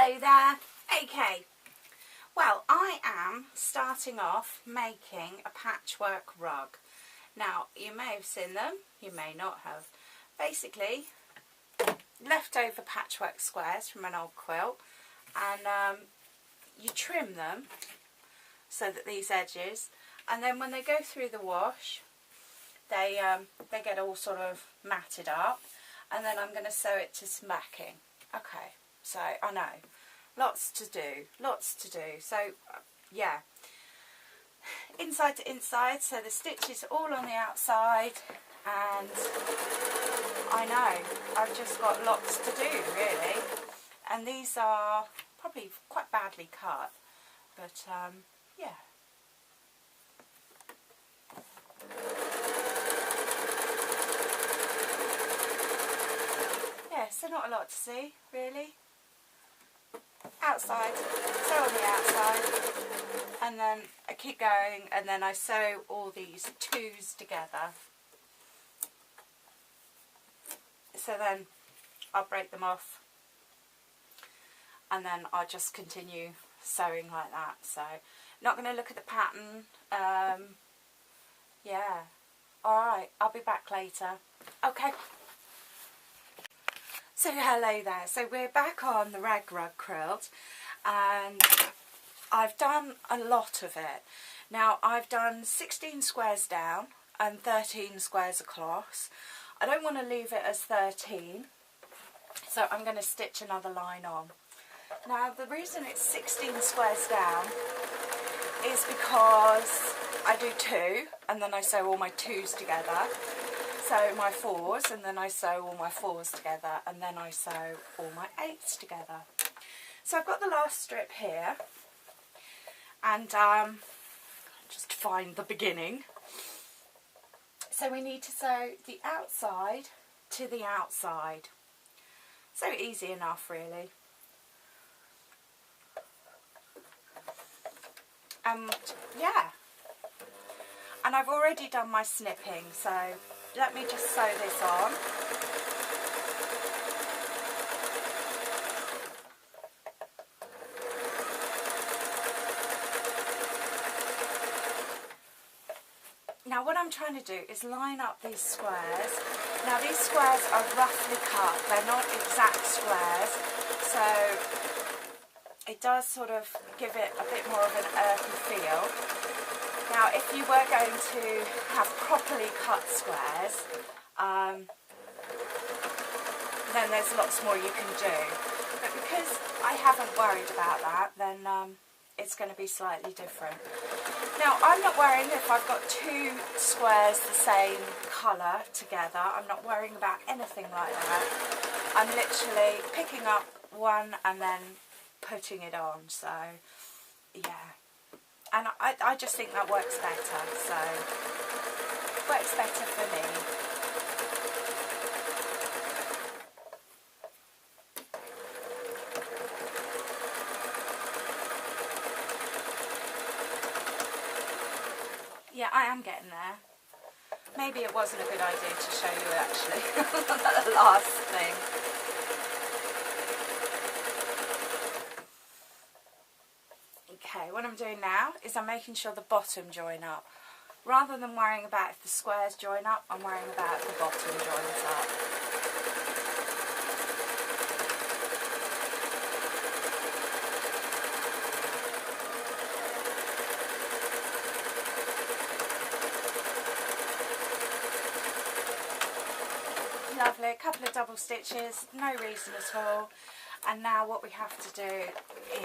Hello there. Okay, well, I am starting off making a patchwork rug. Now, you may have seen them, you may not have. Basically, leftover patchwork squares from an old quilt, and you trim them so that these edges, and then when they go through the wash, they get all sort of matted up, and then I'm going to sew it to some backing. Okay, so I know, lots to do, so yeah, inside to inside, so the stitches are all on the outside, and I know, I've just got lots to do really, and these are probably quite badly cut, but yeah. Yeah, so not a lot to see, really. Outside, sew on the outside, and then I keep going, and then I sew all these twos together. So then I'll break them off, and then I'll just continue sewing like that. So, not going to look at the pattern. Yeah. Alright, I'll be back later. Okay. So hello there, so we're back on the Ragrug quilt, and I've done a lot of it. Now I've done 16 squares down and 13 squares across. I don't want to leave it as 13, so I'm going to stitch another line on. Now the reason it's 16 squares down is because I do 2 and then I sew all my 2s together. So my 4s, and then I sew all my 4s together, and then I sew all my 8s together. So I've got the last strip here, and just find the beginning. So we need to sew the outside to the outside. So easy enough really. Yeah. And I've already done my snipping, so let me just sew this on. Now what I'm trying to do is line up these squares. Now these squares are roughly cut, they're not exact squares, so it does sort of give it a bit more of an earthy feel. Now if you were going to have properly cut squares, then there's lots more you can do. But because I haven't worried about that, then it's going to be slightly different. Now I'm not worrying if I've got 2 squares the same colour together. I'm not worrying about anything like that. I'm literally picking up one and then putting it on, so yeah. And I just think that works better, so works better for me. Yeah, I am getting there. Maybe it wasn't a good idea to show you actually, the last thing. Okay, what I'm doing now is I'm making sure the bottom join up. Rather than worrying about if the squares join up, I'm worrying about if the bottom joins up. Lovely, a couple of double stitches, no reason at all. And now what we have to do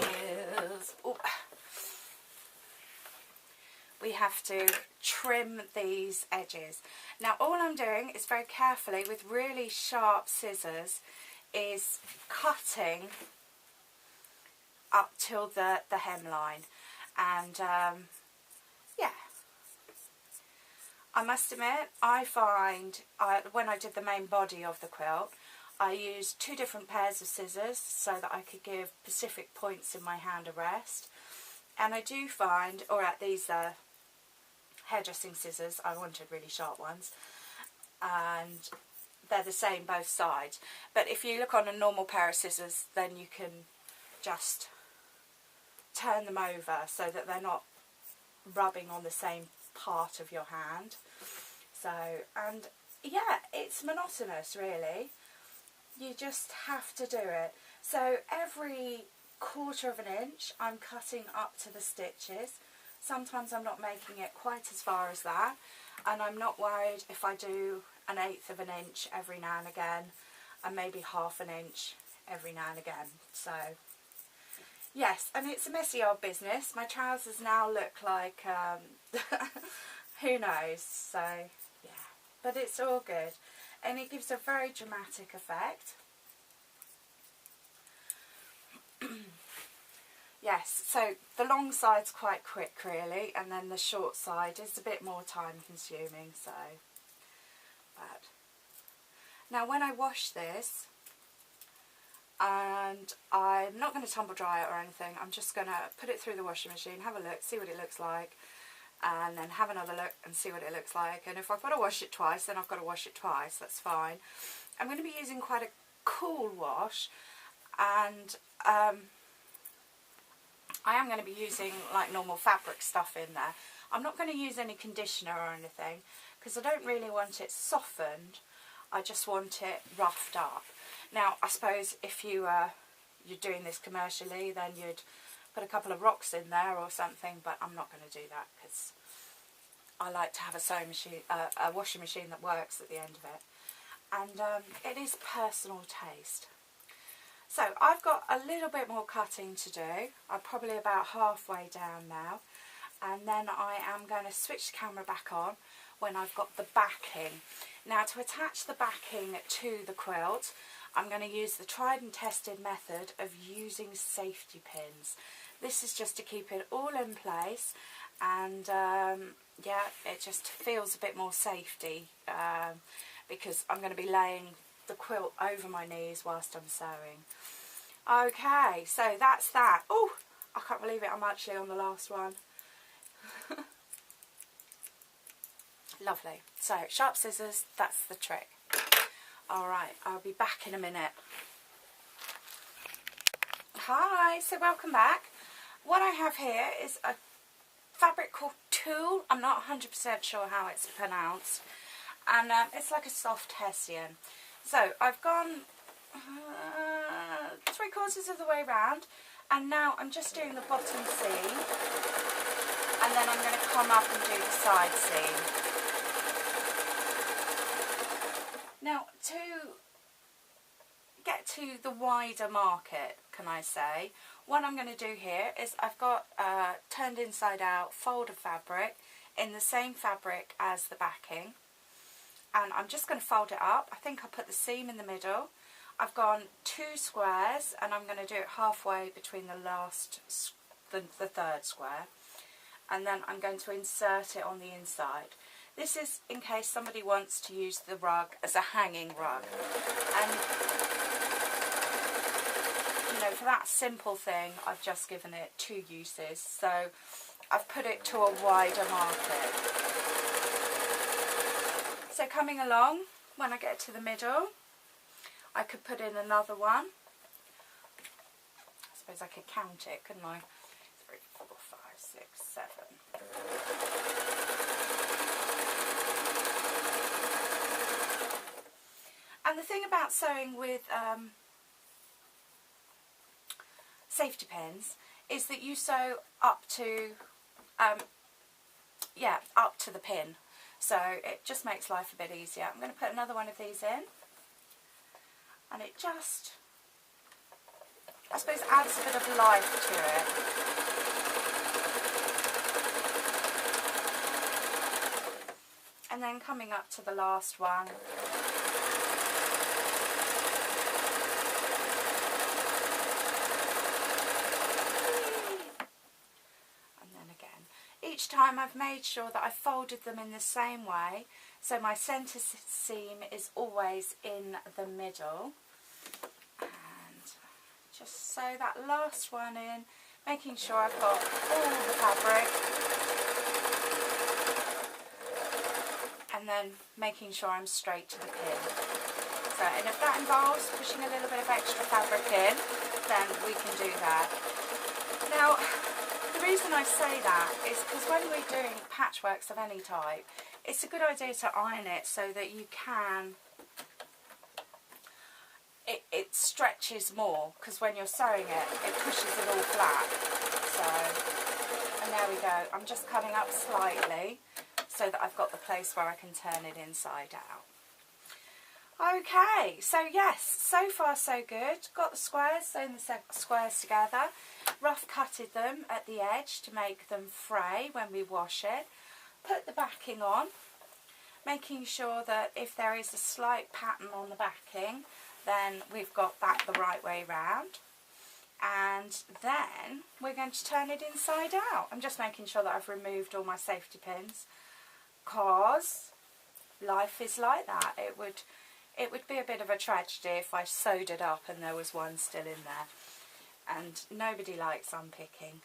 is, we have to trim these edges. Now all I'm doing is very carefully with really sharp scissors is cutting up till the hemline, and yeah, I must admit I find when I did the main body of the quilt I used 2 different pairs of scissors so that I could give specific points in my hand a rest, and I do find, or at these hairdressing scissors, I wanted really sharp ones, and they're the same both sides. But if you look on a normal pair of scissors, then you can just turn them over so that they're not rubbing on the same part of your hand. So, and yeah, it's monotonous really. You just have to do it. So every 1/4 of an inch I'm cutting up to the stitches. Sometimes I'm not making it quite as far as that, and I'm not worried if I do 1/8 of an inch every now and again, and maybe 1/2 an inch every now and again. So yes, and it's a messy old business. My trousers now look like who knows, so yeah, but it's all good, and it gives a very dramatic effect. Yes, so the long side's quite quick really, and then the short side is a bit more time consuming. So, but now when I wash this, and I'm not going to tumble dry it or anything, I'm just going to put it through the washing machine, have a look, see what it looks like, and then have another look and see what it looks like. And if I've got to wash it twice, then I've got to wash it twice, that's fine. I'm going to be using quite a cool wash, and I am going to be using like normal fabric stuff in there. I'm not going to use any conditioner or anything because I don't really want it softened. I just want it roughed up. Now, I suppose if you're doing this commercially, then you'd put a couple of rocks in there or something, but I'm not going to do that because I like to have a sewing machine, a washing machine that works at the end of it. And it is personal taste. So I've got a little bit more cutting to do. I'm probably about halfway down now, and then I am going to switch the camera back on when I've got the backing. Now, to attach the backing to the quilt, I'm going to use the tried and tested method of using safety pins. This is just to keep it all in place, and yeah, it just feels a bit more safety because I'm going to be laying the quilt over my knees whilst I'm sewing. Okay, so that's that. Oh, I can't believe it, I'm actually on the last one. Lovely. So, sharp scissors, that's the trick. Alright, I'll be back in a minute. Hi, so welcome back. What I have here is a fabric called tulle. I'm not 100% sure how it's pronounced. And it's like a soft hessian. So I've gone 3/4 of the way round, and now I'm just doing the bottom seam, and then I'm going to come up and do the side seam. Now, to get to the wider market, can I say, what I'm going to do here is I've got turned inside out folded fabric in the same fabric as the backing. And I'm just going to fold it up. I think I'll put the seam in the middle. I've gone 2 squares, and I'm going to do it halfway between the third square. And then I'm going to insert it on the inside. This is in case somebody wants to use the rug as a hanging rug. And, you know, for that simple thing, I've just given it 2 uses. So I've put it to a wider market. So coming along, when I get to the middle, I could put in another one. I suppose I could count it, couldn't I? 3, 4, 5, 6, 7. And the thing about sewing with safety pins is that you sew up to, up to the pin. So it just makes life a bit easier. I'm going to put another one of these in, and it just, I suppose, adds a bit of life to it. And then coming up to the last one. Each time I've made sure that I folded them in the same way, so my centre seam is always in the middle. And just sew that last one in, making sure I've got all the fabric, and then making sure I'm straight to the pin. So, and if that involves pushing a little bit of extra fabric in, then we can do that. Now, the reason I say that is because when we're doing patchworks of any type, it's a good idea to iron it so that you can, it stretches more, because when you're sewing it, it pushes it all flat. So, and there we go. I'm just cutting up slightly so that I've got the place where I can turn it inside out. Okay, so yes, so far so good. Got the squares, sewn the squares together, rough cutted them at the edge to make them fray when we wash it. Put the backing on, making sure that if there is a slight pattern on the backing, then we've got that the right way round. And then we're going to turn it inside out. I'm just making sure that I've removed all my safety pins, because life is like that. It would be a bit of a tragedy if I sewed it up and there was one still in there. And nobody likes unpicking.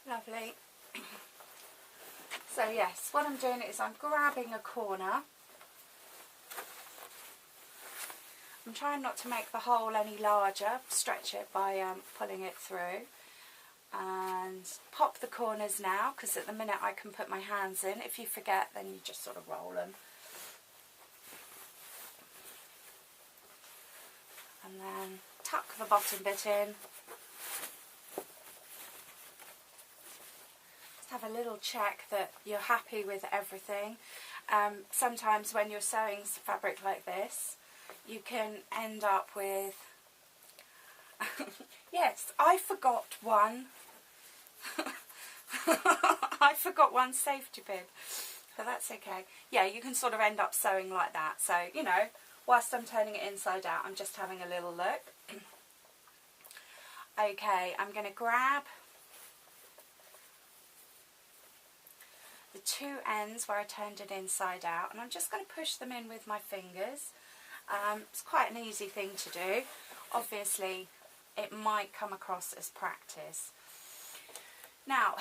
Lovely. So yes, what I'm doing is I'm grabbing a corner. I'm trying not to make the hole any larger, stretch it by pulling it through. And pop the corners now, because at the minute I can put my hands in. If you forget, then you just sort of roll them. And then tuck the bottom bit in. Just have a little check that you're happy with everything. Sometimes when you're sewing fabric like this, you can end up with... Yes, I forgot one. I forgot one safety pin, but that's okay. Yeah, you can sort of end up sewing like that. So, you know, whilst I'm turning it inside out, I'm just having a little look. Okay, I'm going to grab the two ends where I turned it inside out, and I'm just going to push them in with my fingers. It's quite an easy thing to do. Obviously, it might come across as practice. Now,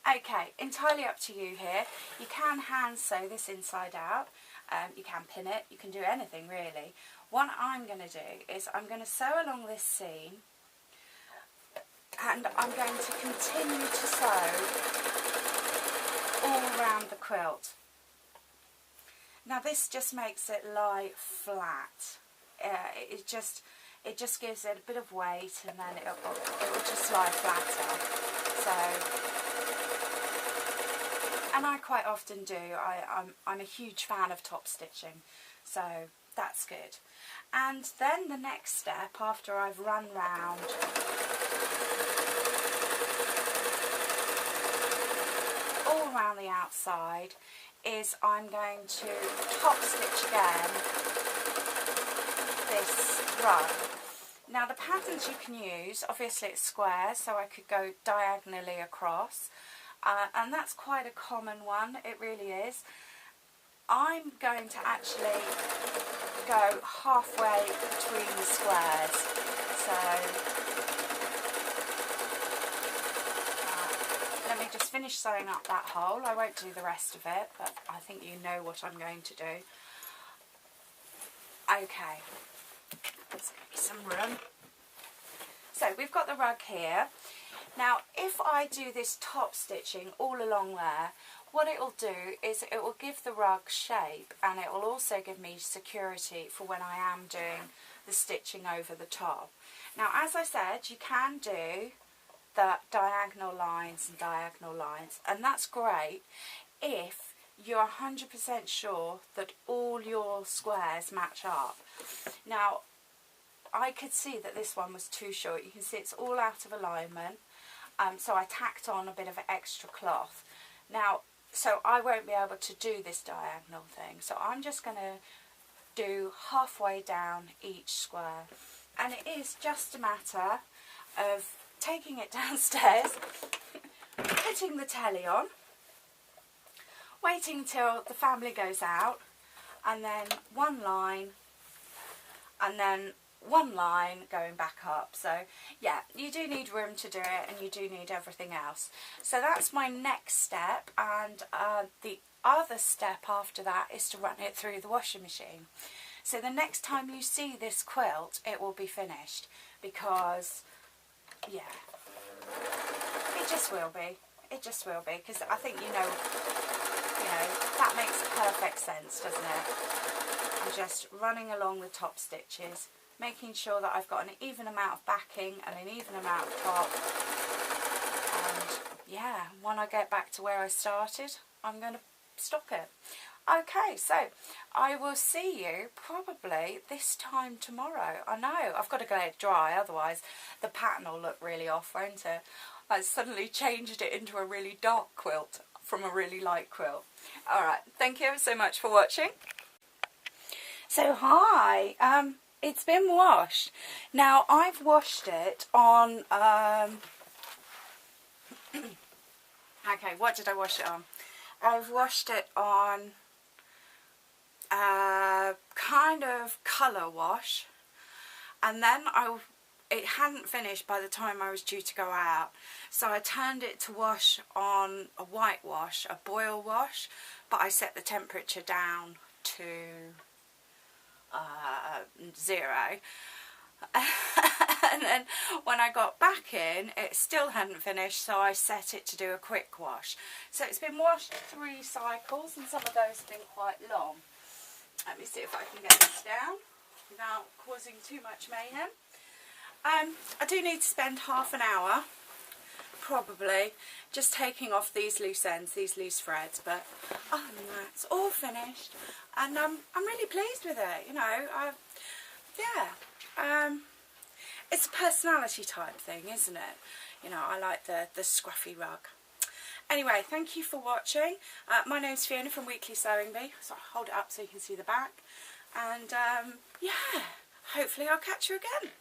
okay, entirely up to you here. You can hand sew this inside out. You can pin it. You can do anything really. What I'm going to do is I'm going to sew along this seam, and I'm going to continue to sew all around the quilt. Now this just makes it lie flat. It just gives it a bit of weight, and then it will just lie flatter. So, and I quite often do. I'm a huge fan of top stitching, so that's good. And then the next step, after I've run round all around the outside, is I'm going to top stitch again this rug. Now the patterns you can use, obviously it's square, so I could go diagonally across, and that's quite a common one, it really is. I'm going to actually go halfway between the squares, so let me just finish sewing up that hole. I won't do the rest of it, but I think you know what I'm going to do. Okay. Let's give me some room. So we've got the rug here. Now if I do this top stitching all along there, what it will do is it will give the rug shape, and it will also give me security for when I am doing the stitching over the top. Now as I said, you can do the diagonal lines, and that's great if you're 100% sure that all your squares match up. Now I could see that this one was too short. You can see it's all out of alignment, so I tacked on a bit of extra cloth. Now, so I won't be able to do this diagonal thing, so I'm just going to do halfway down each square, and it is just a matter of taking it downstairs, putting the telly on, waiting till the family goes out, and then one line, and then one line going back up. So yeah, you do need room to do it, and you do need everything else. So that's my next step, and the other step after that is to run it through the washing machine. So the next time you see this quilt, it will be finished, because, yeah, it just will be. It just will be, because I think, you know, that makes perfect sense, doesn't it? I'm just running along the top stitches, making sure that I've got an even amount of backing and an even amount of top. And yeah, when I get back to where I started, I'm going to stop it. Okay, so I will see you probably this time tomorrow. I know, I've got to let it dry, otherwise the pattern will look really off, won't it? I suddenly changed it into a really dark quilt from a really light quilt. Alright, thank you ever so much for watching. So hi, it's been washed. Now I've washed it on, okay, what did I wash it on? I've washed it on kind of colour wash, and then it hadn't finished by the time I was due to go out, so I turned it to wash on a white wash, a boil wash, but I set the temperature down to 0. And then when I got back in, it still hadn't finished, so I set it to do a quick wash. So it's been washed 3 cycles, and some of those have been quite long. Let me see if I can get this down without causing too much mayhem. I do need to spend half an hour, probably, just taking off these loose ends, these loose threads, but other than that, it's all finished, and I'm really pleased with it, you know. Yeah, it's a personality type thing, isn't it? You know, I like the scruffy rug. Anyway, thank you for watching. My name's Fiona from Weekly Sewing Bee, so I'll hold it up so you can see the back, and yeah, hopefully I'll catch you again.